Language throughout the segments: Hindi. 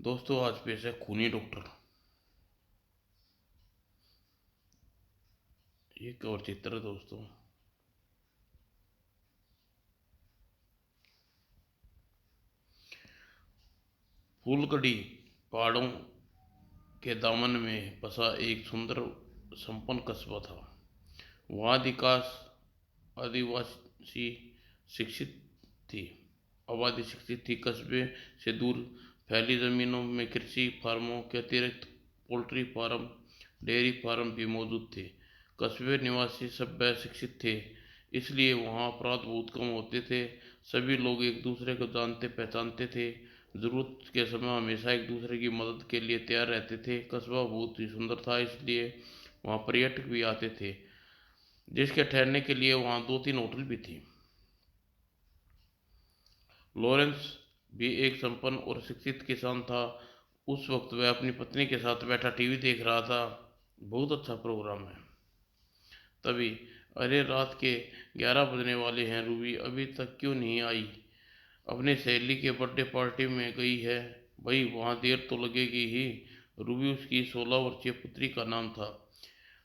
दोस्तों आज पेश है खूनी डॉक्टर। ये कवर चित्र है दोस्तों। फूलकड़ी पहाड़ों के दामन में बसा एक सुंदर संपन्न कस्बा था। वहाँ अधिकांश आदिवासी शिक्षित थी आबादी शिक्षित थी। कस्बे से दूर फैली जमीनों में कृषि फार्मों के अतिरिक्त पोल्ट्री फार्म, डेयरी फार्म भी मौजूद थे। कस्बे निवासी सभ्य शिक्षित थे, इसलिए वहाँ अपराध बहुत कम होते थे। सभी लोग एक दूसरे को जानते पहचानते थे। जरूरत के समय हमेशा एक दूसरे की मदद के लिए तैयार रहते थे। कस्बा बहुत ही सुंदर था, इसलिए वहाँ पर्यटक भी आते थे, जिसके ठहरने के लिए वहाँ दो तीन होटल भी थी। लॉरेंस भी एक संपन्न और शिक्षित किसान था। उस वक्त वह अपनी पत्नी के साथ बैठा टीवी देख रहा था। बहुत अच्छा प्रोग्राम है। तभी, अरे रात के 11 बजने वाले हैं, रूबी अभी तक क्यों नहीं आई? अपनी सहेली के बर्थडे पार्टी में गई है। भाई वहाँ देर तो लगेगी ही। रूबी उसकी 16 वर्षीय पुत्री का नाम था,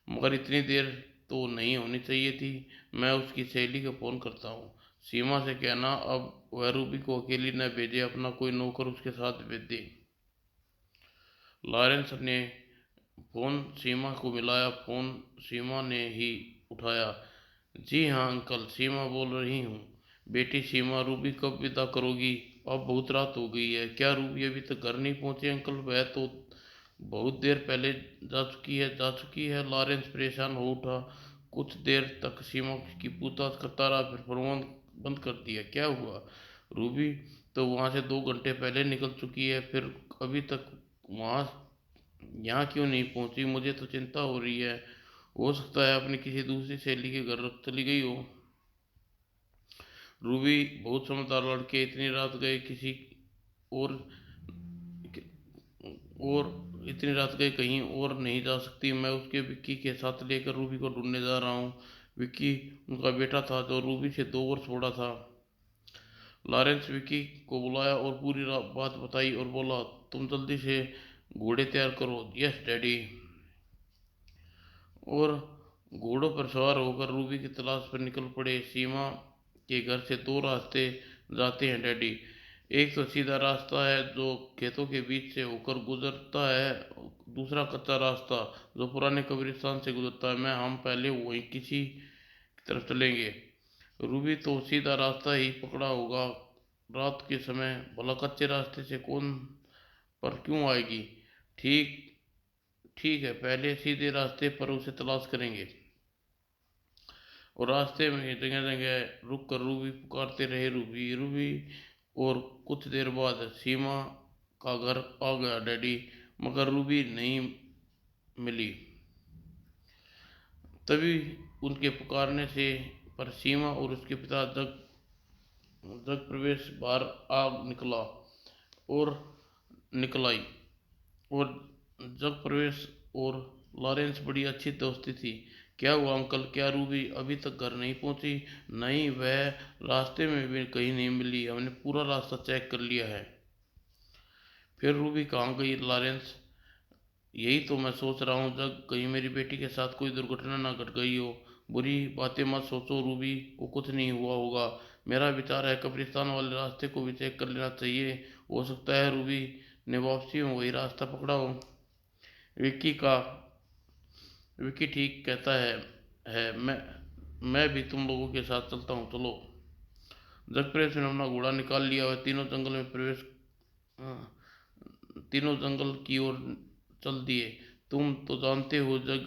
मगर इतनी देर तो नहीं होनी चाहिए थी। मैं उसकी सहेली को फ़ोन करता हूँ। सीमा से कहना अब वह रूबी को अकेली न भेजे, अपना कोई नौकर उसके साथ भेज दे। लॉरेंस ने फ़ोन सीमा को मिलाया। फ़ोन सीमा ने ही उठाया। जी हाँ अंकल, सीमा बोल रही हूँ। बेटी सीमा, रूबी कब विदा करोगी? अब बहुत रात हो गई है। क्या रूबी अभी तक घर नहीं पहुंची अंकल? वह तो बहुत देर पहले जा चुकी है। लॉरेंस परेशान हो उठा। कुछ देर तक सीमा की पूछताछ करता रहा, फिर फोन बंद कर दिया। क्या हुआ? रूबी तो वहाँ से 2 घंटे पहले निकल चुकी है, फिर अभी तक वहाँ यहाँ क्यों नहीं पहुँची? मुझे तो चिंता हो रही है। हो सकता है अपनी किसी दूसरी सहेली के घर चली गई हो। रूबी बहुत समझदार लड़के, इतनी रात गए किसी और और इतनी रात गए कहीं और नहीं जा सकती। मैं उसके विक्की के साथ लेकर रूबी को ढूंढने जा रहा हूँ। विक्की उनका बेटा था जो रूबी से 2 वर्ष बड़ा था। लॉरेंस विक्की को बुलाया और पूरी बात बताई और बोला, तुम जल्दी से घोड़े तैयार करो। Yes daddy. और घोड़ों पर सवार होकर रूबी की तलाश पर निकल पड़े। सीमा के घर से दो रास्ते जाते हैं डैडी। एक तो सीधा रास्ता है जो खेतों के बीच से होकर गुजरता है। दूसरा कच्चा रास्ता जो पुराने कब्रिस्तान से गुजरता है। मैं हम पहले वही किसी की तरफ चलेंगे। रूबी तो सीधा रास्ता ही पकड़ा होगा। रात के समय भला कच्चे रास्ते से कौन पर क्यों आएगी? ठीक ठीक है, पहले सीधे रास्ते पर उसे तलाश करेंगे। और रास्ते में जगह जगह रुक कर रूबी पुकारते रहे, रूबी रूबी। और कुछ देर बाद सीमा का घर आ गया डैडी, मगर रूबी नहीं मिली। तभी उनके पुकारने से पर सीमा और उसके पिता जग जग प्रवेश बाहर आ निकला और निकल आई। और जग प्रवेश और लॉरेंस बड़ी अच्छी दोस्ती थी। क्या हुआ अंकल? क्या रूबी अभी तक घर नहीं पहुंची? नहीं, वह रास्ते में भी कहीं नहीं मिली। हमने पूरा रास्ता चेक कर लिया है। फिर रूबी कहाँ गई लॉरेंस? यही तो मैं सोच रहा हूँ जग, कहीं मेरी बेटी के साथ कोई दुर्घटना ना घट गई हो। बुरी बातें मत सोचो, रूबी को कुछ नहीं हुआ होगा। मेरा विचार है कब्रिस्तान वाले रास्ते को भी चेक कर लेना चाहिए। हो सकता है रूबी ने वापसी में वही रास्ता पकड़ा हो। विक्की का विक्की ठीक कहता है मैं भी तुम लोगों के साथ चलता हूँ, चलो। जगप्रेस ने अपना घोड़ा निकाल लिया। वह तीनों जंगल की ओर चल दिए। तुम तो जानते हो जग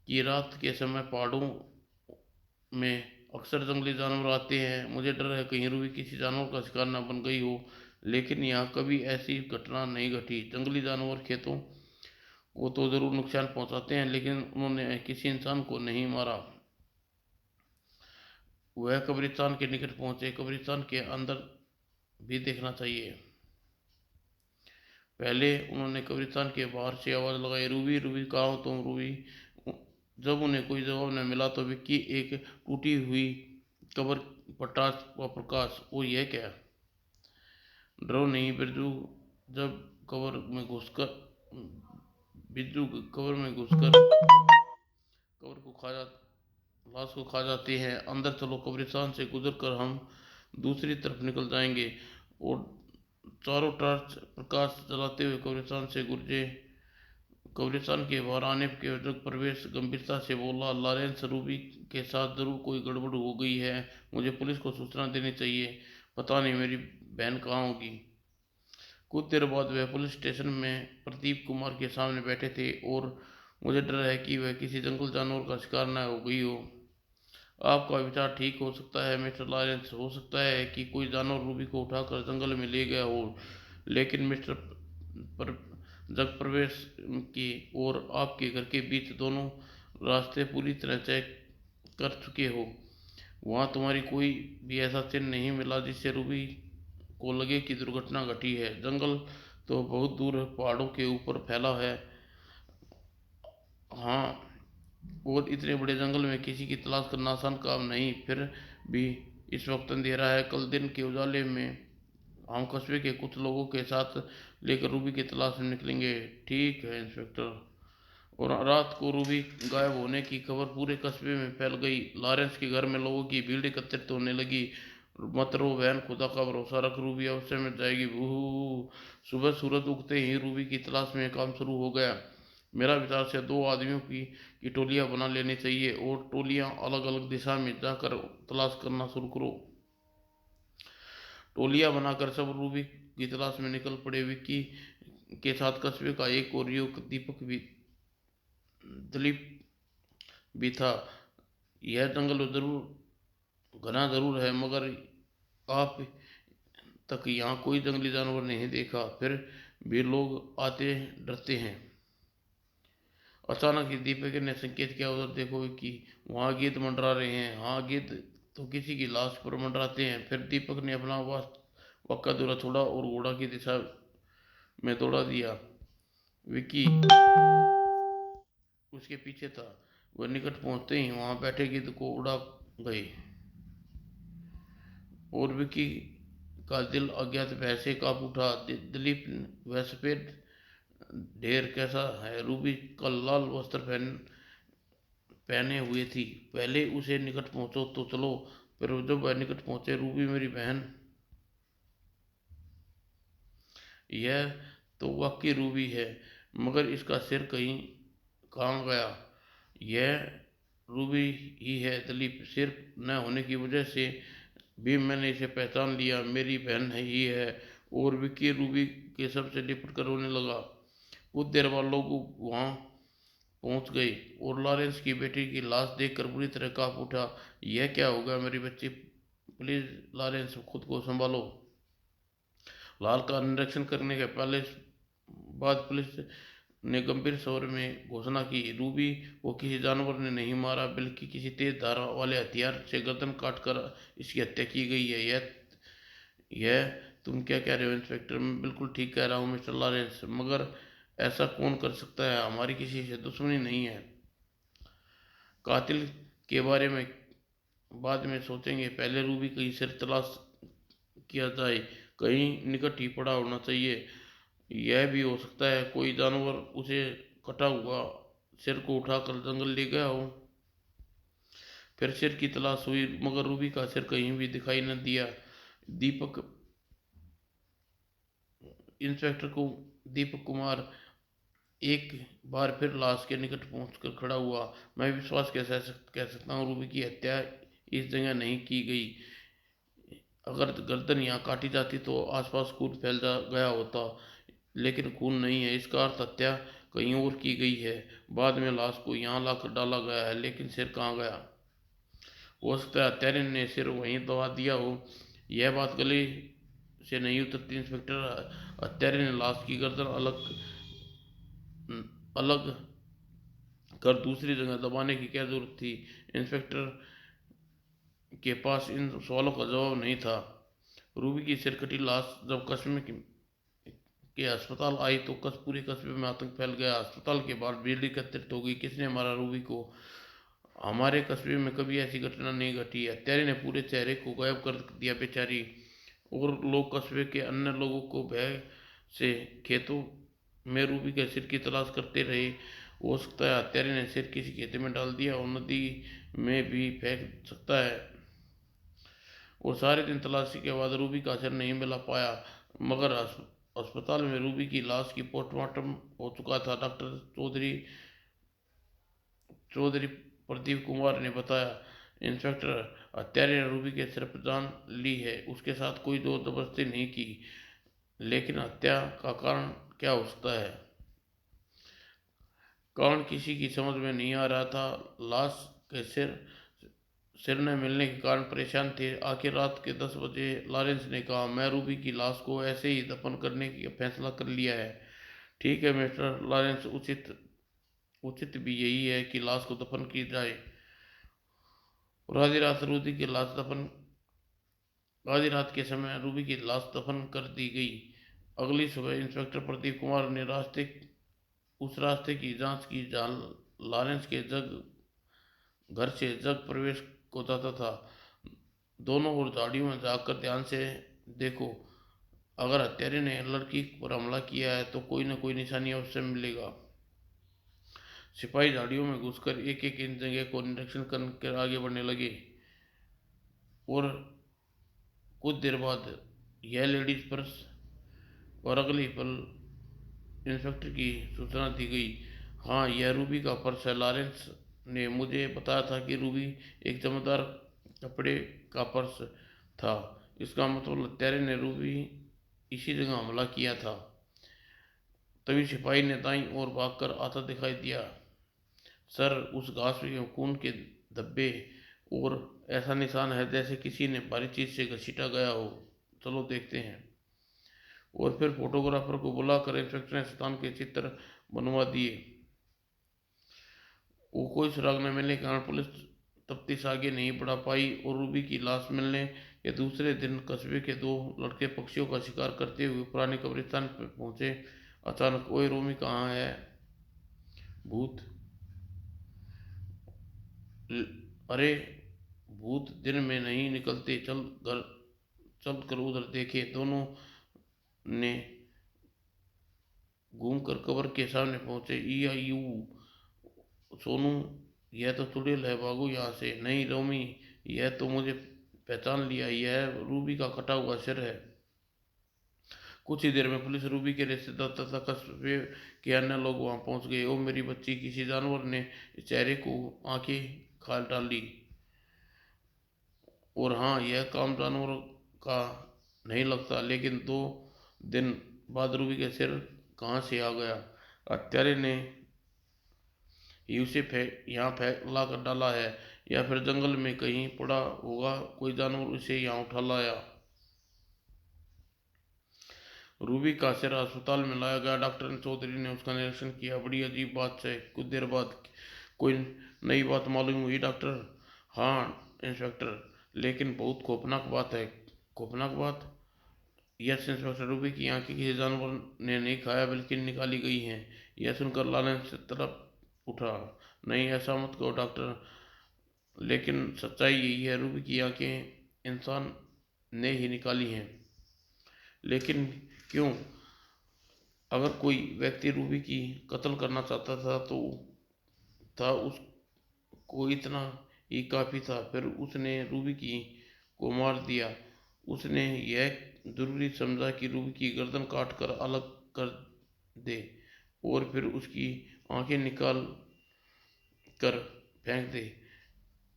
कि रात के समय पहाड़ों में अक्सर जंगली जानवर आते हैं। मुझे डर है कहीं रूबी किसी जानवर का शिकार न बन गई हो। लेकिन यहाँ कभी ऐसी घटना नहीं घटी। जंगली जानवर खेतों को तो जरूर नुकसान पहुंचाते हैं, लेकिन उन्होंने किसी इंसान को नहीं मारा। वह कब्रिस्तान के निकट पहुंचे। कब्रिस्तान के अंदर भी देखना चाहिए। पहले उन्होंने कब्रिस्तान के बाहर से आवाज़ लगाई, रूबी रूबी कहाँ हो तुम रूबी? जब उन्हें कोई जवाब न मिला तो विक्की एक टूटी हुई कब्र पर टॉर्च का प्रकाश, वो यह क्या? डरो नहीं बिरजू, जब कवर में घुसकर बिज्जू कवर में घुसकर कवर को खा जा लाश को खा जाते हैं। अंदर चलो, कब्रिस्तान से गुजरकर हम दूसरी तरफ निकल जाएंगे। और चारों टॉर्च प्रकाश जलाते हुए कब्रिस्तान से गुजरे। कब्रिस्तान के बाहर आने के जग प्रवेश गंभीरता से बोला, लॉरेंस, रूबी के साथ जरूर कोई गड़बड़ हो गई है। मुझे पुलिस को सूचना देनी चाहिए। पता नहीं मेरी बहन कहाँ होगी। कुछ देर बाद वह पुलिस स्टेशन में प्रदीप कुमार के सामने बैठे थे और मुझे डर है कि वह किसी जंगल जानवर का शिकार न हो गई हो। आपका विचार ठीक हो सकता है मिस्टर लॉरेंस। हो सकता है कि कोई जानवर रूबी को उठाकर जंगल में ले गया हो, लेकिन मिस्टर पर जग प्रवेश की और आपके घर के बीच दोनों रास्ते पूरी तरह चेक कर चुके हो। वहाँ तुम्हारी कोई भी ऐसा चिन्ह नहीं मिला जिससे रूबी को लगे कि दुर्घटना घटी है। जंगल तो बहुत दूर है, पहाड़ों के ऊपर फैला है। हाँ, और इतने बड़े जंगल में किसी की तलाश करना आसान काम नहीं। फिर भी इस वक्त अंधेरा है। कल दिन के उजाले में हम कस्बे के कुछ लोगों के साथ लेकर रूबी की तलाश में निकलेंगे। ठीक है इंस्पेक्टर। और रात को रूबी गायब होने की खबर पूरे कस्बे में फैल गई। लॉरेंस के घर में लोगों की भीड़ एकत्रित होने लगी। मत रो बहन, खुदा का भरोसा रख, रूबी अवश्य मिल जाएगी। बू। सुबह सूरज उगते ही रूबी की तलाश में काम शुरू हो गया। मेरा विचार से दो आदमियों की टोलियां बना लेनी चाहिए और टोलियां अलग अलग दिशा में जाकर तलाश करना शुरू करो। टोलियां बनाकर सब रूबी की तलाश में निकल पड़े। विक्की के साथ कस्बे का एक और युवक दिलीप भी था। यह जंगल जरूर घना जरूर है, मगर आप तक यहाँ कोई जंगली जानवर नहीं देखा। फिर भी लोग आते डरते हैं। अचानक ही दीपक ने संकेत किया, उधर देखो कि वहाँ गिद्ध मंडरा रहे हैं। हाँ, गिद्ध तो किसी की लाश पर मंडराते हैं। फिर दीपक ने अपना वक्का दूरा छोड़ा और घोड़ा की दिशा में दौड़ा दिया। विकी उसके पीछे था। वह निकट पहुंचते ही वहां बैठे गिद्ध को उड़ा गए और विकी का दिल अज्ञात भय से कांप उठा। दिलीप, वह सफेद ढेर कैसा है? रूबी कल लाल वस्त्र पहने हुए थी। पहले उसे निकट पहुंचो तो चलो। फिर जब वह निकट पहुंचे, रूबी मेरी बहन। यह तो वाकई रूबी है, मगर इसका सिर कहीं कहाँ गया? यह रूबी ही है दिलीप। सिर न होने की वजह से भी मैंने इसे पहचान लिया। मेरी बहन ही है। और विक्की रूबी के सबसे लिपट कर रोने लगा। कुछ देर बाद लोग वहाँ पहुँच गए और लॉरेंस की बेटी की लाश देखकर बुरी तरह कांप उठा। यह क्या होगा मेरी बच्ची? प्लीज लॉरेंस, खुद को संभालो। लाल का निरीक्षण करने के पहले बाद पुलिस ने गंभीर स्वर में घोषणा की, रूबी को किसी जानवर ने नहीं मारा, बल्कि किसी तेज धार वाले हथियार से गर्दन काटकर इसकी हत्या की गई है। यह तुम क्या कह रहे हो इंस्पेक्टर? मैं बिल्कुल ठीक कह रहा हूँ मिस्टर लॉरेंस, मगर ऐसा कौन कर सकता है? हमारी किसी से दुश्मनी नहीं है। कातिल के बारे में बाद में सोचेंगे, पहले रूबी की सिर तलाश किया जाए। कहीं निकट ही पड़ा होना चाहिए। यह भी हो सकता है कोई जानवर उसे कटा हुआ सिर को उठाकर जंगल ले गया हो। फिर सिर की तलाश हुई, मगर रूबी का सिर कहीं भी दिखाई न दिया। दीपक इंस्पेक्टर को दीपक कुमार एक बार फिर लाश के निकट पहुंचकर खड़ा हुआ। मैं विश्वास कह सकता हूँ रूबी की हत्या इस जगह नहीं की गई। अगर गर्दन यहाँ काटी जाती तो आसपास खून फैल जा गया होता, लेकिन खून नहीं है। इसका अर्थ हत्या कहीं और की गई है। बाद में लाश को यहाँ लाकर डाला गया है, लेकिन सिर कहाँ गया? हो सकता है हत्यारे ने सिर वहीं दबा दिया हो। यह बात गले से नहीं उतरती इंस्पेक्टर। हत्यारे ने लाश की गर्दन अलग अलग कर दूसरी जगह दबाने की क्या जरूरत थी? इंस्पेक्टर के पास इन सवालों का जवाब नहीं था। रूबी की सिरकटी लाश जब कस्बे के अस्पताल आई तो पूरे कस्बे में आतंक फैल गया। अस्पताल के बाहर भीड़ एकत्रित हो गई। किसने मारा रूबी को? हमारे कस्बे में कभी ऐसी घटना नहीं घटी। हत्यारे ने पूरे चेहरे को गायब कर दिया बेचारी। और लोग कस्बे के अन्य लोगों को भय से खेतों में रूबी के सिर की तलाश करते रहे। हो सकता है हत्यारे ने सिर किसी खेत में डाल दिया और नदी में भी फेंक सकता है। और सारे दिन तलाशी के बाद रूबी का सिर नहीं मिला पाया, मगर अस्पताल में रूबी की लाश की पोस्टमार्टम हो चुका था। डॉक्टर चौधरी चौधरी प्रदीप कुमार ने बताया, इंस्पेक्टर, हत्यारे ने रूबी के सिर पर जान ली है। उसके साथ कोई जोर जबरदस्ती नहीं की, लेकिन हत्या का कारण क्या हो सकता है? कारण किसी की समझ में नहीं आ रहा था। लाश के सिर न मिलने के कारण परेशान थे। आखिर रात के 10 बजे लॉरेंस ने कहा, मैं रूबी की लाश को ऐसे ही दफन करने की फैसला कर लिया है। ठीक है मिस्टर लॉरेंस, उचित उचित भी यही है कि लाश को दफन की जाए। और आधी रात के समय रूबी की लाश दफन कर दी गई। अगली सुबह इंस्पेक्टर प्रदीप कुमार ने उस रास्ते की जांच की जहां लॉरेंस के घर से जग प्रवेश को जाता था। दोनों ओर झाड़ियों में जाकर ध्यान से देखो। अगर हत्यारे ने लड़की पर हमला किया है तो कोई न कोई निशानी अवश्य मिलेगा। सिपाही झाड़ियों में घुसकर एक एक इन जगह को निरीक्षण कर आगे बढ़ने लगे। और कुछ देर बाद यह लेडीज पर्स और अगली पल इंस्पेक्टर की सूचना दी गई। हाँ, यह रूबी का पर्स है। लॉरेंस ने मुझे बताया था कि रूबी एक चमकदार कपड़े का पर्स था। इसका मतलब हत्यारे ने रूबी इसी जगह हमला किया था। तभी सिपाही ने दाईं ओर भागकर आता दिखाई दिया। सर, उस घास में खून के धब्बे और ऐसा निशान है जैसे किसी ने भारी चीज से घसीटा गया हो। चलो देखते हैं। और फिर फोटोग्राफर को बुलाकर इंस्पेक्टर ने स्थान के चित्र बनवा दिए। वो कोई सुराग न मिलने के कारण पुलिस तफ्तीश आगे नहीं बढ़ा पाई और रूबी की लाश मिलने के दूसरे दिन कस्बे के दो लड़के पक्षियों का शिकार करते हुए पुराने कब्रिस्तान पर पहुंचे। अचानक, ओए रोमी, कहाँ है भूत? अरे, भूत दिन में नहीं निकलते, चल कर उधर देखे। दोनों ने घूमकर कब्र के सामने पहुंचे। ई आई यू सोनू, यह तो चुड़ैल है, भागो यहाँ से। नहीं रोमी, यह तो मुझे पहचान लिया, यह रूबी का कटा हुआ सिर है। कुछ ही देर में पुलिस, रूबी के रिश्तेदार तथा कस्बे के अन्य लोग वहां पहुंच गए। ओ मेरी बच्ची, किसी जानवर ने इस चेहरे को आंखें खा डाली। और हाँ, यह काम जानवर का नहीं लगता, लेकिन 2 दिन बाद रूबी का सिर कहाँ से आ गया? हत्यारे ने ही उसे यहाँ फैला कर डाला है, या फिर जंगल में कहीं पड़ा होगा, कोई जानवर उसे यहाँ उठा लाया। रूबी का सिर अस्पताल में लाया गया। डॉक्टर चौधरी ने उसका निरीक्षण किया। बड़ी अजीब बात है। कुछ देर बाद कोई नई बात मालूम हुई डॉक्टर? हाँ इंस्पेक्टर, लेकिन बहुत खौफनाक बात है। खौफनाक बात? यस इंस्पेक्टर, रूबी की आंखें किसी जानवर ने नहीं खाया बल्कि निकाली गई हैं। यह सुनकर लालन से तरफ उठा। नहीं, ऐसा मत कहो डॉक्टर, लेकिन सच्चाई यही है, रूबी की आंखें इंसान ने ही निकाली हैं। लेकिन क्यों? अगर कोई व्यक्ति रूबी की कत्ल करना चाहता था तो उसको इतना ही काफी था। फिर उसने रूबी की को मार दिया। उसने यह जरूरी समझा कि रूबी की गर्दन काट कर अलग कर दे और फिर उसकी आंखें निकाल कर फेंक दे।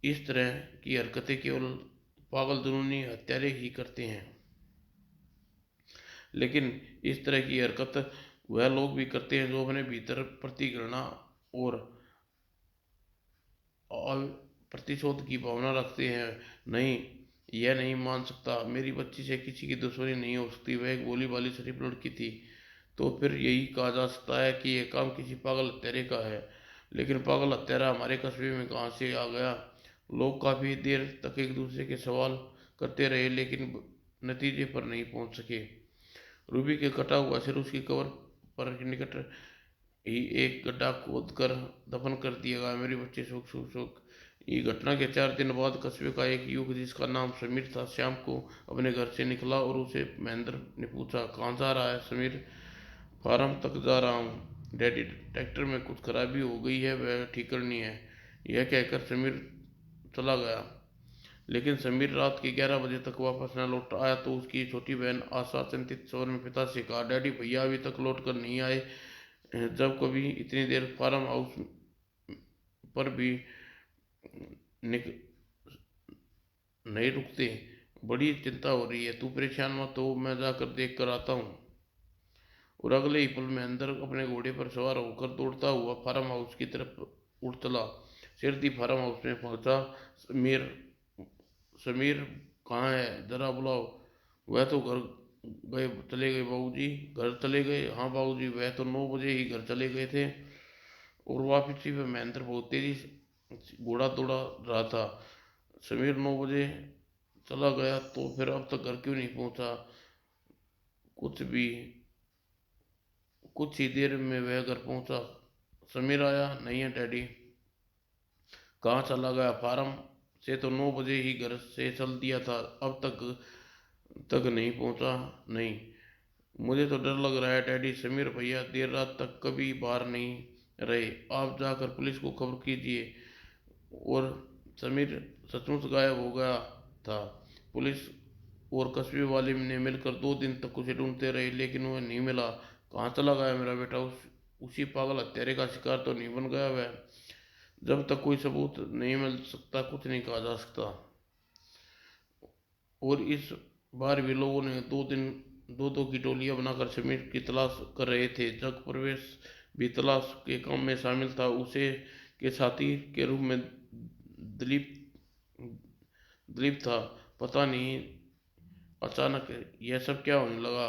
इस तरह की हरकतें केवल पागल जुनूनी हत्यारे ही करते हैं। लेकिन इस तरह की हरकत वह लोग भी करते हैं जो अपने भीतर प्रतिघृणा और प्रतिशोध की भावना रखते हैं। नहीं, यह नहीं मान सकता। मेरी बच्ची से किसी की दुश्मनी नहीं हो सकती, वह एक भोली भाली शरीफ लड़की थी। तो फिर यही कहा जा सकता है कि यह काम किसी पागल हत्यारे का है। लेकिन पागल हत्यारा हमारे कस्बे में कहाँ से आ गया? लोग काफी देर तक एक दूसरे के सवाल करते रहे, लेकिन नतीजे पर नहीं पहुंच सके। रूबी के कटा हुआ सिर उसकी कब्र पर निकट ही एक गड्ढा खोद कर दफन कर दिया गया। मेरी बच्ची सुख सुख सुख। ये घटना के 4 दिन बाद कस्बे का एक युवक जिसका नाम समीर था, शाम को अपने घर से निकला और उसे महेंद्र ने पूछा, कहाँ जा रहा है समीर? फार्म तक जा रहा हूँ डैडी, ट्रैक्टर में कुछ खराबी हो गई है, वह ठीक करनी है। यह कहकर समीर चला गया। लेकिन समीर रात के 11 बजे तक वापस न लौट आया तो उसकी छोटी बहन आशा चिंतित स्वर में पिता से कहा, डैडी भैया अभी तक लौट कर नहीं आए। जब कभी इतनी देर फार्म हाउस पर भी निक नहीं रुकते। बड़ी चिंता हो रही है, तू परेशान मत हो, मैं जाकर देख कर आता हूँ। और अगले ही पल में अंदर अपने घोड़े पर सवार होकर दौड़ता हुआ फार्म हाउस की तरफ उड़ चला। सिरदी फार्म हाउस में पहुंचा। समीर समीर कहाँ है, जरा बुलाओ। वह तो घर गए, चले गए बाबूजी। घर चले गए? हाँ बाबूजी, वह तो 9 बजे ही घर चले गए थे। और वापसी पे महेंद्र बहुत तेजी से घोड़ा दौड़ा रहा था। समीर 9 बजे चला गया तो फिर अब तक घर क्यों नहीं पहुंचा? कुछ भी कुछ ही देर में वह घर पहुंचा। समीर आया? नहीं है डैडी। कहाँ चला गया? फार्म से तो 9 बजे ही घर से चल दिया था, अब तक तक नहीं पहुंचा। नहीं, मुझे तो डर लग रहा है डैडी। समीर भैया देर रात तक कभी बाहर नहीं रहे, आप जाकर पुलिस को खबर कीजिए। और समीर सचमुच गायब हो गया था। पुलिस और कस्बे वाले ने मिलकर 2 दिन तक उसे ढूंढते रहे, लेकिन वह नहीं मिला। कहाँ चला गया मेरा बेटा? उसी पागल हत्यारे का शिकार तो नहीं बन गया वह? जब तक कोई सबूत नहीं मिल सकता कुछ नहीं कहा जा सकता। और इस बार भी लोगों ने 2 दिन दो दो की टोलियां बनाकर समीर की तलाश कर रहे थे। जग प्रवेश भी तलाश के काम में शामिल था। उसे के साथी के रूप में दिलीप दिलीप था। पता नहीं अचानक यह सब क्या होने लगा,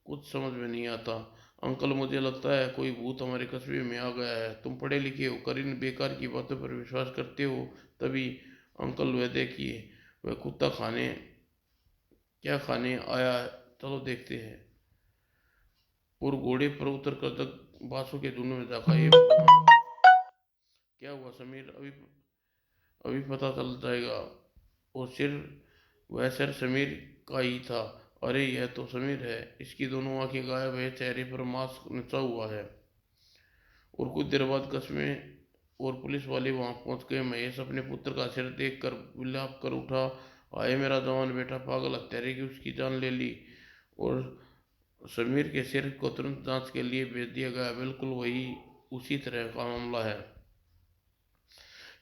कुछ समझ में नहीं आता। अंकल, मुझे लगता है कोई भूत हमारे कस्बे में आ गया है। तुम पढ़े लिखे हो, कर इन बेकार की बातों पर विश्वास करते हो। तभी अंकल, वह देखिए, वह कुत्ता खाने क्या खाने आया है, चलो देखते हैं। और घोड़े पर उतर कर तक बांसों के झुंड में झांका। ये भगवान, क्या हुआ समीर? अभी अभी पता चल जाएगा। और वह सिर समीर का ही था। अरे यह तो समीर है, इसकी दोनों आंखें गायब है, चेहरे पर मास्क नचा हुआ है। और कुछ देर बाद कस्बे और पुलिस वाले वहां पहुंच गए। महेश अपने पुत्र का सिर देख कर विलाप कर उठा, आए मेरा जवान बेटा, पागल हत्यारे की उसकी जान ले ली। और समीर के सिर को तुरंत जांच के लिए भेज दिया गया। बिल्कुल वही उसी तरह का मामला है।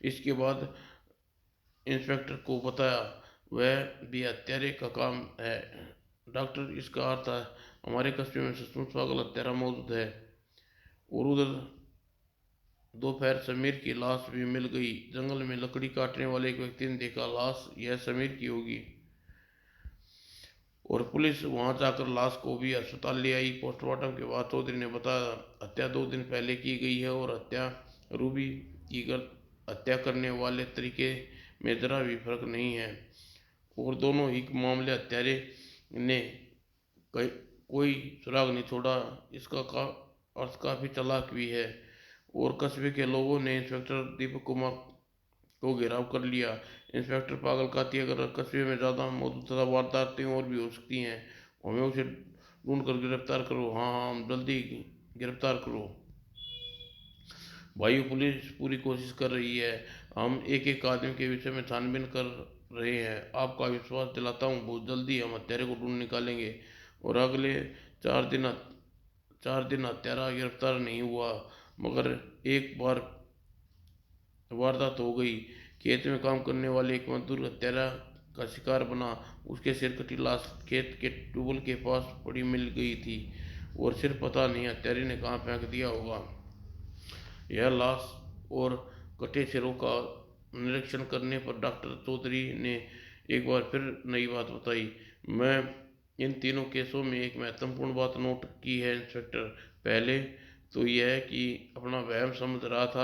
इसके बाद इंस्पेक्टर को बताया, वह भी हत्यारे का काम है डॉक्टर। इसका अर्थ है हमारे कस्बे में सचमुच पागल हत्यारा मौजूद है। और उधर दोपहर समीर की लाश भी मिल गई। जंगल में लकड़ी काटने वाले एक व्यक्ति ने देखा लाश, यह समीर की होगी। और पुलिस वहां जाकर लाश को भी अस्पताल ले आई। पोस्टमार्टम के बाद चौधरी ने बताया, हत्या 2 दिन पहले की गई है और हत्या रूबी की हत्या करने वाले तरीके में जरा भी फर्क नहीं है। और दोनों ही मामले हत्यारे ने कोई सुराग नहीं छोड़ा। इसका अर्थ काफी चालाक भी है। और कस्बे के लोगों ने इंस्पेक्टर दीपक कुमार को घेराव कर लिया। इंस्पेक्टर, पागल काती अगर कस्बे में ज़्यादा मौजूदा वारदातें और भी हो सकती हैं, हमें उसे ढूंढ कर गिरफ्तार करो। हाँ हाँ, जल्दी गिरफ्तार करो। भाई, पुलिस पूरी कोशिश कर रही है। हम एक एक आदमी के विषय में छानबीन कर रहे हैं। आपका विश्वास दिलाता हूँ, बहुत जल्दी हम हत्यारे को ढूंढ निकालेंगे। और अगले 4 दिन 4 दिन हत्यारा गिरफ्तार नहीं हुआ। मगर एक बार वारदात हो गई। खेत में काम करने वाले एक मजदूर हत्यारा का शिकार बना। उसके सिर कटी लाश खेत के ट्यूबवेल के पास पड़ी मिल गई थी। और सिर पता नहीं हत्यारे ने कहाँ फेंक दिया होगा। यह लाश और कटे सिरों का निरीक्षण करने पर डॉक्टर चौधरी ने एक बार फिर नई बात बताई। मैं इन तीनों केसों में एक महत्वपूर्ण बात नोट की है इंस्पेक्टर। पहले तो यह कि अपना वहम समझ रहा था,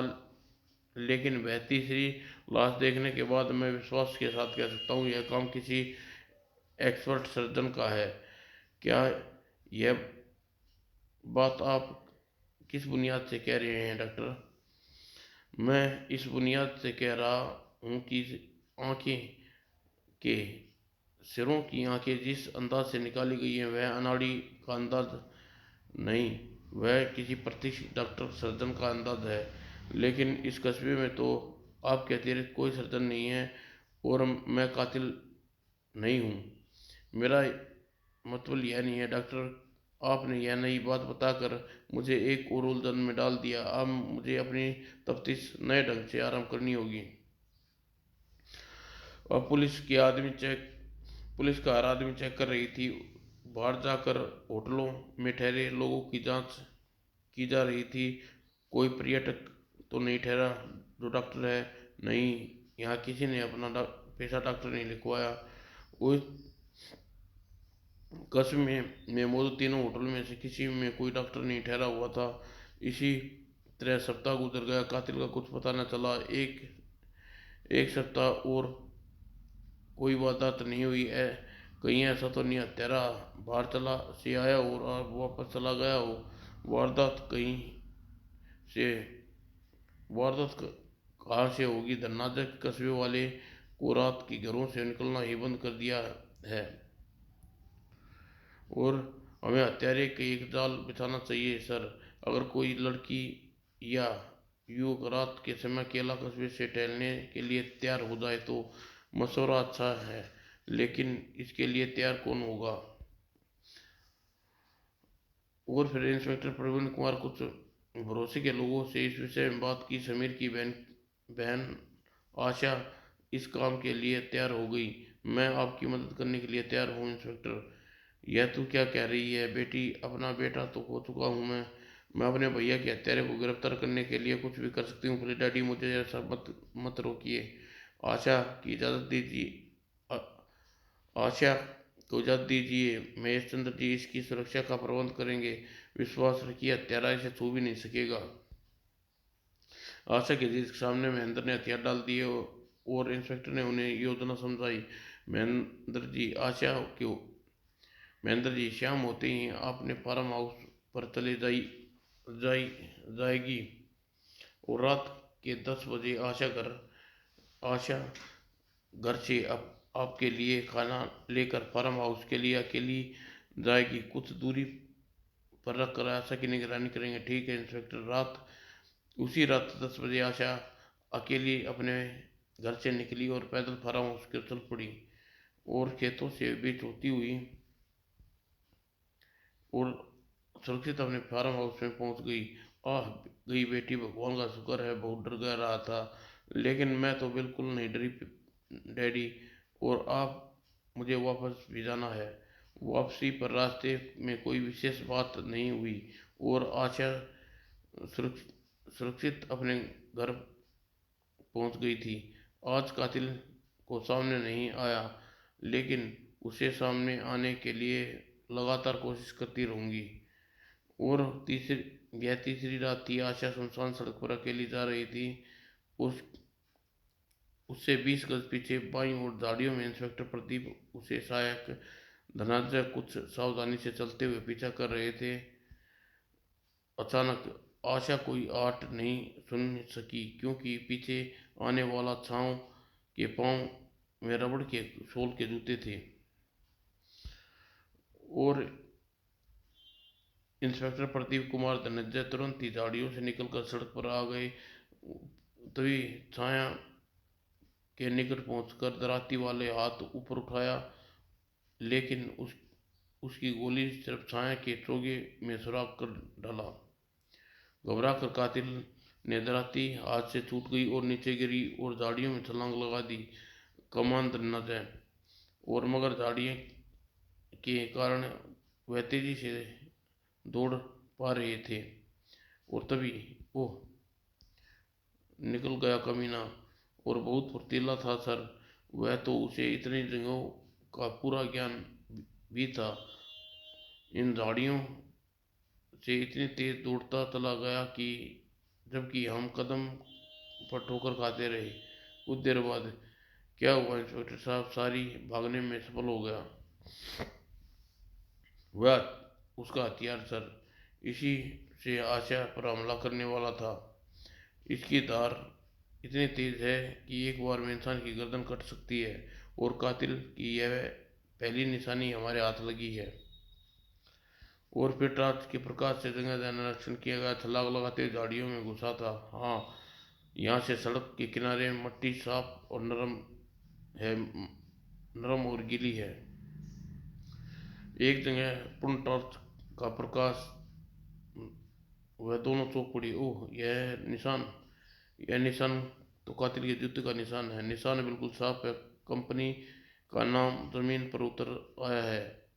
लेकिन वह तीसरी लाश देखने के बाद मैं विश्वास के साथ कह सकता हूँ यह काम किसी एक्सपर्ट सर्जन का है। क्या यह बात आप किस बुनियाद से कह रहे हैं डॉक्टर? मैं इस बुनियाद से कह रहा हूँ कि आंखें के सिरों की आंखें जिस अंदाज से निकाली गई हैं वह अनाड़ी का अंदाज नहीं, वह किसी प्रतिष्ठित डॉक्टर सर्जन का अंदाज है, लेकिन इस कस्बे में तो आपके अतिरिक्त कोई सर्जन नहीं है और मैं कातिल नहीं हूँ। मेरा मतलब यह नहीं है डॉक्टर, आपने यह नई बात बताकर मुझे एक और उलझन में डाल दिया। अब मुझे अपनी तफ्तीश नए ढंग से आरंभ करनी होगी। अब पुलिस का हर आदमी चेक कर रही थी। बाहर जाकर होटलों में ठहरे लोगों की जांच की जा रही थी। कोई पर्यटक तो नहीं ठहरा जो डॉक्टर है। नहीं, यहाँ किसी ने अपना पेशा डॉक्टर नहीं लिखवाया। उस कस्बे में मौजूद तीनों होटल में से किसी में कोई डॉक्टर नहीं ठहरा हुआ था। इसी तरह सप्ताह गुजर गया, कातिल का कुछ पता न चला। एक एक सप्ताह और कोई वारदात नहीं हुई है। कहीं ऐसा तो नहीं हत्यारा बाहर चला से आया और वापस चला गया हो। वारदात कहीं से वारदात कहाँ से होगी? धन्नाजक कस्बे वाले को रात की घरों से निकलना ही बंद कर दिया है और हमें हत्यारे के एक जाल बिछाना चाहिए सर। अगर कोई लड़की या युवक रात के समय अकेला कस्बे से टहलने के लिए तैयार हो जाए तो मशवरा अच्छा है, लेकिन इसके लिए तैयार कौन होगा? और फिर इंस्पेक्टर प्रवीण कुमार कुछ भरोसे के लोगों से इस विषय में बात की। समीर की बहन बहन आशा इस काम के लिए तैयार हो गई। मैं आपकी मदद करने के लिए तैयार हूँ इंस्पेक्टर। यह तू क्या कह रही है बेटी? अपना बेटा तो खो चुका हूँ मैं अपने भैया के हत्यारे को गिरफ्तार करने के लिए कुछ भी कर सकती हूँ। प्लीज डैडी, मुझे ऐसा मत मत रोकिए। आशा की इजाज़त दीजिए। आशा को इजाज़त दीजिए। महेश चंद्र जी इसकी सुरक्षा का प्रबंध करेंगे। विश्वास रखिए, हत्यारा इसे छू भी नहीं सकेगा। आशा के जिस सामने महेंद्र ने हथियार डाल दिए और इंस्पेक्टर ने उन्हें योजना समझाई। महेंद्र जी आशा क्यों महेंद्र जी, शाम होते ही आपने फार्म हाउस पर चले जाई जाएगी और रात के 10 बजे आशा घर से आपके लिए खाना लेकर फार्म हाउस के लिए अकेली जाएगी। कुछ दूरी पर रखकर आशा की निगरानी करेंगे। ठीक है इंस्पेक्टर। उसी रात 10 बजे आशा अकेली अपने घर से निकली और पैदल फार्म हाउस की चल पड़ी और खेतों से बीच होती हुई और सुरक्षित अपने फार्म हाउस में पहुंच गई। आह गई बेटी, भगवान का शुक्र है, बहुत डर गया रहा था, लेकिन मैं तो बिल्कुल नहीं डरी डैडी। और आप मुझे वापस भी जाना है। वापसी पर रास्ते में कोई विशेष बात नहीं हुई और आशा सुरक्षित अपने घर पहुंच गई थी। आज कातिल को सामने नहीं आया, लेकिन उसे सामने आने के लिए लगातार कोशिश करती रहूंगी। और तीसरी रात थी। आशा सुनसान सड़क पर अकेली जा रही थी। उस उससे 20 गज पीछे बाईं ओर झाड़ियों में इंस्पेक्टर प्रदीप उसे सहायक धनंजय कुछ सावधानी से चलते हुए पीछा कर रहे थे। अचानक आशा कोई आहट नहीं सुन सकी, क्योंकि पीछे आने वाला छांव के पांव में रबड़ के सोल के जूते थे। और इंस्पेक्टर प्रदीप कुमार धनंजय तुरंत ही झाड़ियों से निकलकर सड़क पर आ गए। तभी छाया के निकट पहुंचकर दराती वाले हाथ ऊपर उठाया, लेकिन उसकी गोली सिर्फ छाया के चोगे में सुराख कर डाला। घबरा कर कातिल ने दराती हाथ से छूट गई और नीचे गिरी और झाड़ियों में छलांग लगा दी। कमान धन्नाजय और मगर झाड़ियों के कारण वह तेजी से दौड़ पा रहे थे। और तभी वो निकल गया कमीना, और बहुत फुर्तीला था सर। वह तो उसे इतनी जगहों का पूरा ज्ञान भी था। इन झाड़ियों से इतनी तेज दौड़ता चला गया कि जबकि हम कदम पर ठोकर खाते रहे। कुछ देर बाद क्या हुआ इंस्पेक्टर साहब? सारी भागने में सफल हो गया। वह उसका हथियार सर, इसी से आशा पर हमला करने वाला था। इसकी धार इतनी तेज है कि एक बार में इंसान की गर्दन कट सकती है और कातिल की यह पहली निशानी हमारे हाथ लगी है। और फिर टॉर्च के प्रकाश से जगह जगह निरीक्षण किया गया। छलांग लगाते झाड़ियों में घुसा था। हाँ, यहाँ से सड़क के किनारे मट्टी साफ और नरम है, नरम और गीली है। एक जगह पूर्ण टॉर्च का प्रकाश, वह दोनों चौंक पड़ी। ओह, यह निशान तो कातिल के जूते का निशान है। निशान बिल्कुल साफ है। कंपनी का नाम जमीन पर उतर आया है।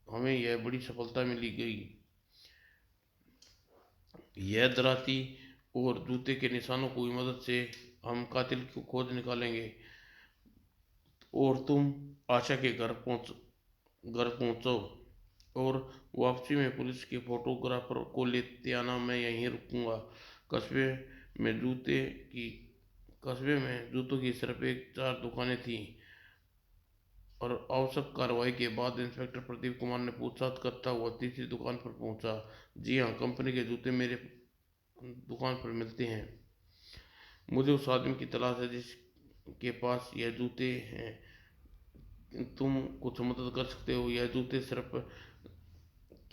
हमें यह बड़ी सफलता मिली गई। यह दराती और जूते के निशानों की मदद से हम कातिल की खोज निकालेंगे। और तुम आशा के घर पहुंचो और वापसी में पुलिस के फोटोग्राफर को लेते आना। मैं यहीं रुकूंगा। कस्बे में जूते की कस्बे में जूतों की सिर्फ एक चार दुकानें थीं। और आवश्यक कार्रवाई के बाद इंस्पेक्टर प्रदीप कुमार ने पूछताछ करता हुआ तीसरी दुकान पर पहुंचा। जी हाँ, कंपनी के जूते मेरे दुकान पर मिलते हैं। मुझे उस आदमी की तलाश है जिसके पास यह जूते हैं। तुम कुछ मदद कर सकते हो? यह जूते सिर्फ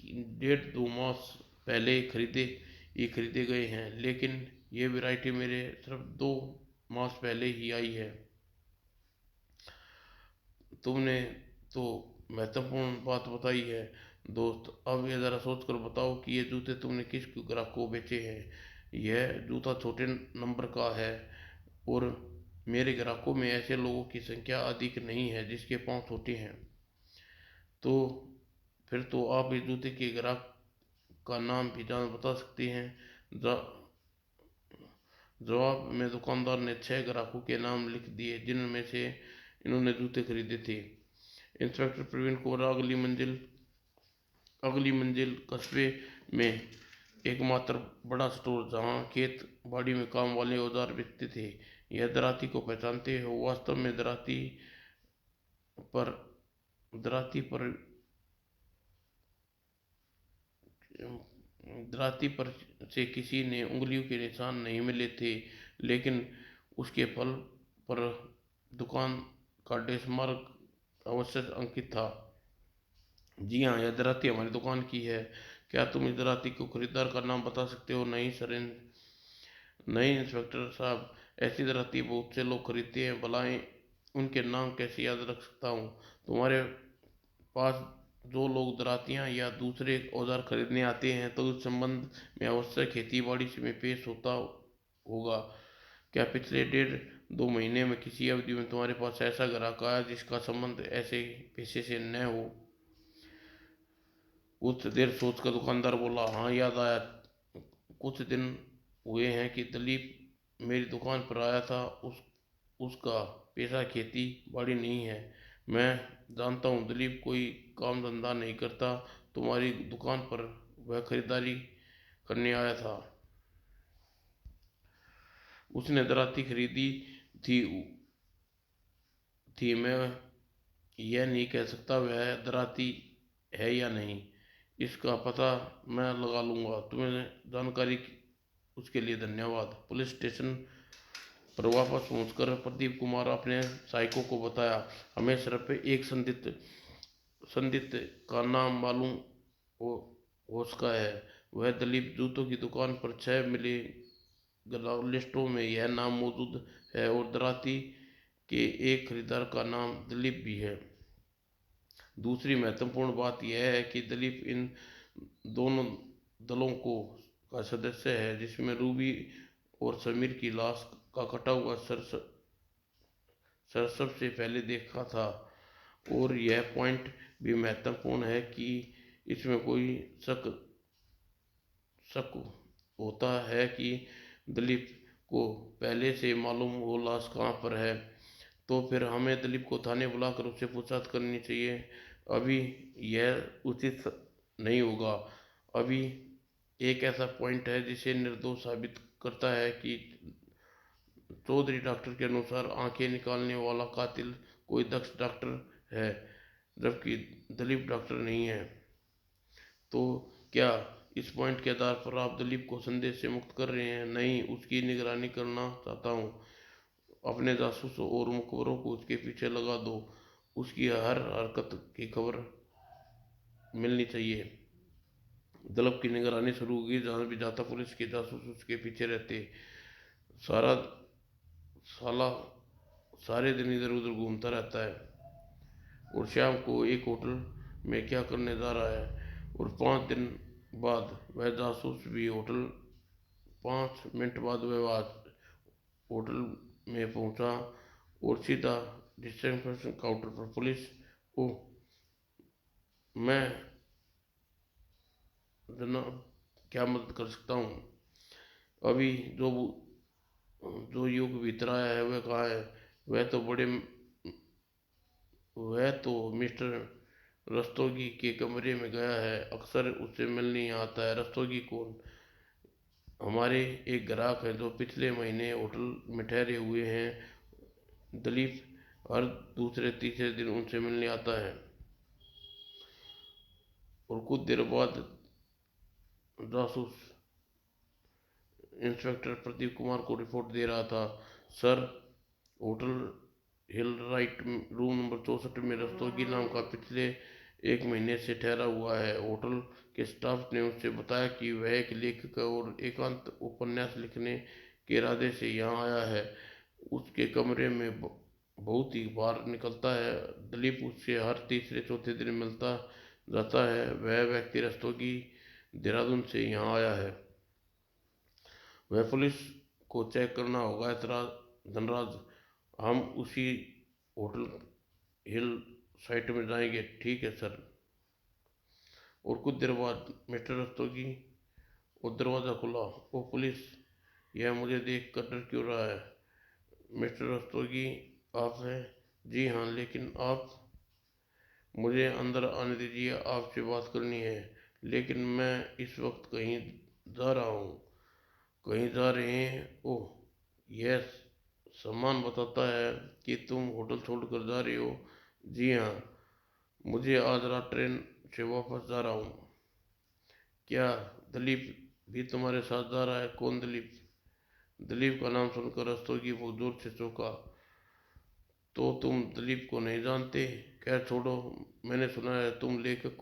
1.5-2 मास पहले खरीदे गए हैं, लेकिन ये वैरायटी मेरे सिर्फ 2 मास पहले ही आई है। तुमने तो महत्वपूर्ण बात बताई है दोस्त। अब ये ज़रा सोच कर बताओ कि ये जूते तुमने किस ग्राहक को बेचे हैं। यह जूता छोटे नंबर का है और मेरे ग्राहकों में ऐसे लोगों की संख्या अधिक नहीं है जिसके पाँव छोटे हैं। तो फिर तो आप इस जूते के ग्राहक का नाम भी जान बता सकते हैं। जवाब में दुकानदार ने 6 ग्राहकों के नाम लिख दिए जिनमें से इन्होंने जूते खरीदे थे। इंस्पेक्टर प्रवीण को अगली मंजिल कस्बे में एकमात्र बड़ा स्टोर जहां खेत बाड़ी में काम वाले औजार बेचते थे। यह दराती को पहचानते हो? वास्तव में पर दराती पर दराती पर से किसी ने उंगलियों के निशान नहीं मिले थे, लेकिन उसके फल पर दुकान का डेस्मार्क अवश्य अंकित था। जी हाँ, यह दराती हमारी दुकान की है। क्या तुम इस दराती को खरीदार का नाम बता सकते हो? नहीं सर, नहीं इंस्पेक्टर साहब, ऐसी दराती बहुत से लोग खरीदते हैं, भलाए उनके नाम कैसे याद रख सकता हूँ। तुम्हारे पास जो लोग दरातियाँ या दूसरे औजार खरीदने आते हैं तो उस संबंध में अवश्य खेती बाड़ी में पेश होता होगा। क्या पिछले 1.5-2 महीने में किसी अवधि में तुम्हारे पास ऐसा ग्राहक आया जिसका संबंध ऐसे पेशे से न हो? कुछ देर सोचकर दुकानदार बोला, हाँ याद आया। कुछ दिन हुए हैं कि दिलीप मेरी दुकान पर आया था। उसका पेशा खेती बाड़ी नहीं है। मैं जानता हूँ दिलीप कोई काम धंधा नहीं करता। तुम्हारी दुकान पर वह खरीदारी करने आया था। उसने दराती खरीदी थी थी मैं यह नहीं कह सकता वह दराती है या नहीं। इसका पता मैं लगा लूँगा। तुम्हें जानकारी उसके लिए धन्यवाद। पुलिस स्टेशन पर वापस पहुंचकर प्रदीप कुमार अपने सहायकों को बताया, हमें सिर्फ एक संदिग्ध का नाम मालूम हो हो सका है। वह दिलीप। जूतों की दुकान पर 6 मिले लिस्टों में यह नाम मौजूद है और दराती के एक खरीदार का नाम दिलीप भी है। दूसरी महत्वपूर्ण बात यह है कि दिलीप इन दोनों दलों का सदस्य है जिसमें रूबी और समीर की लाश का कटा हुआ सर सबसे पहले देखा था। और यह पॉइंट भी महत्वपूर्ण है कि इसमें कोई शक शक होता है कि दिलीप को पहले से मालूम हो लाश कहाँ पर है, तो फिर हमें दिलीप को थाने बुलाकर उससे पूछताछ करनी चाहिए। अभी यह उचित नहीं होगा। अभी एक ऐसा पॉइंट है जिसे निर्दोष साबित करता है कि चौधरी डॉक्टर के अनुसार आंखें निकालने वाला कातिल कोई दक्ष डॉक्टर है, जबकि दिलीप डॉक्टर नहीं है। तो क्या इस पॉइंट के आधार पर आप दिलीप को संदेह से मुक्त कर रहे हैं? नहीं, उसकी निगरानी करना चाहता हूँ। अपने जासूसों और मुखबरों को उसके पीछे लगा दो। उसकी हर हरकत की खबर मिलनी चाहिए। दलब की निगरानी शुरू होगी, जहाँ भी जाता पुलिस के जासूस उसके पीछे रहते। सारा साला सारे दिन इधर उधर घूमता रहता है और शाम को एक होटल में क्या करने जा रहा है। और 5 दिन बाद वह जासूस भी होटल 5 मिनट बाद वह होटल में पहुंचा और सीधा डिस्ट्रिक्शन काउंटर पर पुलिस। ओ, मैं जनाब क्या मदद कर सकता हूँ? अभी जो जो युग भीतर आया है वह कहाँ है? वह तो बड़े वह तो मिस्टर रस्तोगी के कमरे में गया है, अक्सर उससे मिलने आता है। रस्तोगी कौन? हमारे एक ग्राहक है जो पिछले महीने होटल में ठहरे हुए हैं। दलीप हर दूसरे तीसरे दिन उनसे मिलने आता है। और कुछ देर बाद जासूस इंस्पेक्टर प्रदीप कुमार को रिपोर्ट दे रहा था। सर, होटल हिल राइट रूम नंबर 64 में रस्तोगी नाम का पिछले 1 महीने से ठहरा हुआ है। होटल के स्टाफ ने उससे बताया कि वह एक लेखक और एकांत उपन्यास लिखने के इरादे से यहाँ आया है। उसके कमरे में बहुत ही बाहर निकलता है। दिलीप उससे हर तीसरे चौथे दिन मिलता जाता है। वह व्यक्ति रस्तोगी देहरादून से यहाँ आया है। वह पुलिस को चेक करना होगा ऐतराज धनराज। हम उसी होटल हिल साइट में जाएंगे। ठीक है सर। और कुछ देर बाद मिस्टर रस्तोगी और दरवाज़ा खुला। वो पुलिस, यह मुझे देख कर डर क्यों रहा है? मिस्टर रस्तोगी, आप हैं? जी हाँ, लेकिन आप? मुझे अंदर आने दीजिए, आपसे बात करनी है। लेकिन मैं इस वक्त कहीं जा रहा हूँ। कहीं जा रहे हैं? ओह, यह सामान बताता है कि तुम होटल छोड़कर जा रहे हो। जी हाँ, मुझे आज रात ट्रेन से वापस जा रहा हूँ। क्या दिलीप भी तुम्हारे साथ जा रहा है? कौन दिलीप? दिलीप का नाम सुनकर रस्तोगी वो जोर से चौंका। तो तुम दिलीप को नहीं जानते? खैर छोड़ो, मैंने सुना है तुम लेखक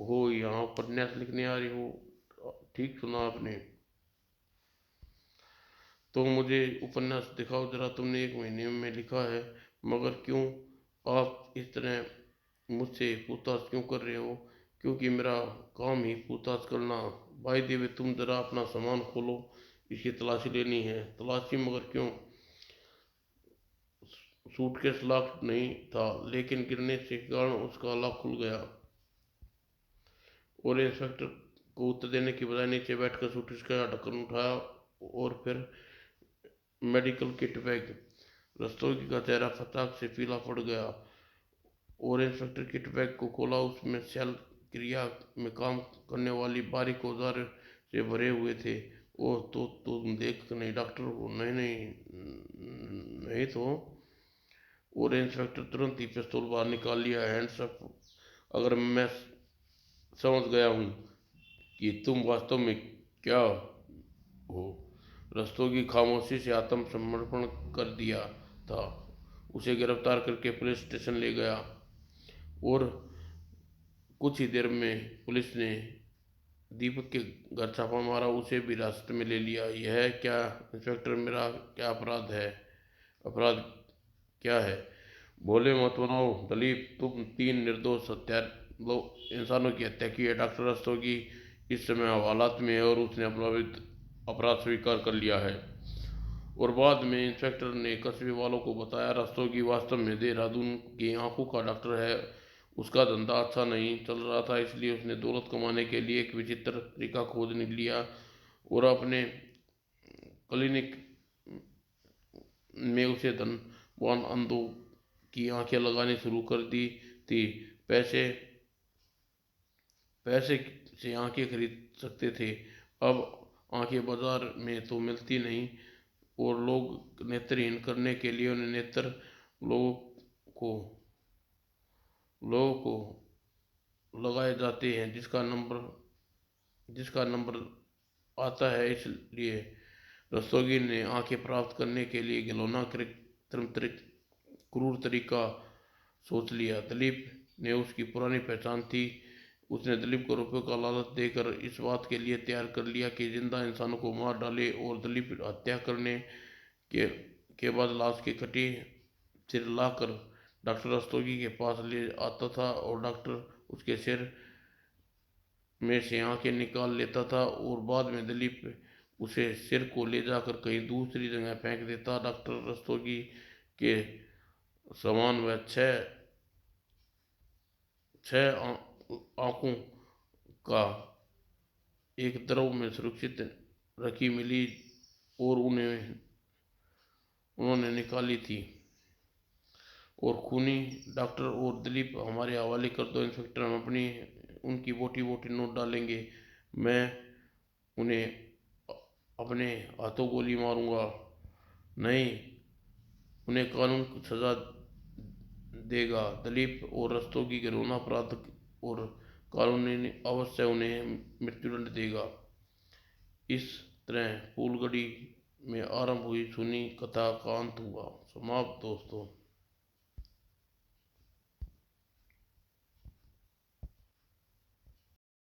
हो, यहाँ उपन्यास लिखने आ रही हो। ठीक सुना आपने। तो मुझे उपन्यास दिखाओ जरा, तुमने 1 महीने में लिखा है। मगर क्यों आप इस तरह मुझसे पूछताछ क्यों कर रहे हो? क्योंकि मेरा काम ही पूछताछ करना। भाई देवे, तुम जरा अपना सामान खोलो, इसकी तलाशी लेनी है। तलाशी? मगर क्यों? सूटकेस लॉक नहीं था, लेकिन गिरने के कारण उसका लॉक खुल गया। और इंस्पेक्टर को उत्तर देने की बजाय नीचे बैठकर सूटकेस का ढक्कन उठाया और फिर मेडिकल किट बैग। रस्तोगी का चेहरा फटाक से पीला पड़ गया और इंस्पेक्टर किट बैग को खोला। उसमें शल्य क्रिया में काम करने वाली बारीक औजार से भरे हुए थे। ओह, तो तुम देख नहीं डॉक्टर हो? नहीं नहीं नहीं तो। और इंस्पेक्टर तुरंत ही पिस्तौल बाहर निकाल लिया। Hands up. अगर मैं समझ गया हूँ कि तुम वास्तव में क्या हो। रस्तोगी खामोशी से आत्मसमर्पण कर दिया था। उसे गिरफ्तार करके पुलिस स्टेशन ले गया और कुछ ही देर में पुलिस ने दीपक के घर छापा मारा, उसे भी हिरासत में ले लिया। यह क्या इंस्पेक्टर, मेरा क्या अपराध है? अपराध क्या है? भोले मत बनाओ दलीप। तुम 3 निर्दोष हत्या इंसानों की हत्या की है। डॉक्टर रस्तोगी इस समय हवालात में है और उसने अपना अपराध स्वीकार कर लिया है। और बाद में इंस्पेक्टर ने कस्बे वालों को बताया, रस्तोगी वास्तव में देहरादून की आंखों का डॉक्टर है। उसका धंधा अच्छा नहीं चल रहा था, इसलिए उसने दौलत कमाने के लिए एक विचित्र तरीका खोज लिया और अपने क्लिनिक में उसे धनवान अंधों की आंखें लगानी शुरू कर दी थी। पैसे पैसे से आंखें खरीद सकते थे। अब आंखें बाजार में तो मिलती नहीं और लोग नेत्रहीन करने के लिए उन्हें नेत्र लोगों को लोगों को लगाए जाते हैं, जिसका नंबर आता है। इसलिए रस्तोगी ने आंखें प्राप्त करने के लिए घिनौना कृत्रिम क्रूर तरीका सोच लिया। दिलीप ने उसकी पुरानी पहचान थी। उसने दिलीप को रुपयों का लालच देकर इस बात के लिए तैयार कर लिया कि जिंदा इंसानों को मार डाले, और दिलीप हत्या करने के के बाद लाश की कटी सिर लाकर डॉक्टर रस्तोगी के पास ले आता था, और डॉक्टर उसके सिर में से आंखें निकाल लेता था, और बाद में दिलीप उसे सिर को ले जाकर कहीं दूसरी जगह फेंक देता। डॉक्टर रस्तोगी के समान वह छह छह आंखों का एक द्रव में सुरक्षित रखी मिली, और उन्होंने निकाली थी। और खूनी डॉक्टर और दिलीप हमारे हवाले कर दो इंस्पेक्टर, हम अपनी उनकी बोटी बोटी नोट डालेंगे। मैं उन्हें अपने हाथों गोली मारूंगा, नहीं उन्हें कानून सजा देगा। दिलीप और रस्तोगी के रोना अपराध और कानून अवश्य उन्हें मृत्युदंड देगा। इस तरह फूलगड़ी में आरंभ हुई सुनी कथा का अंत हुआ। समाप्त दोस्तों।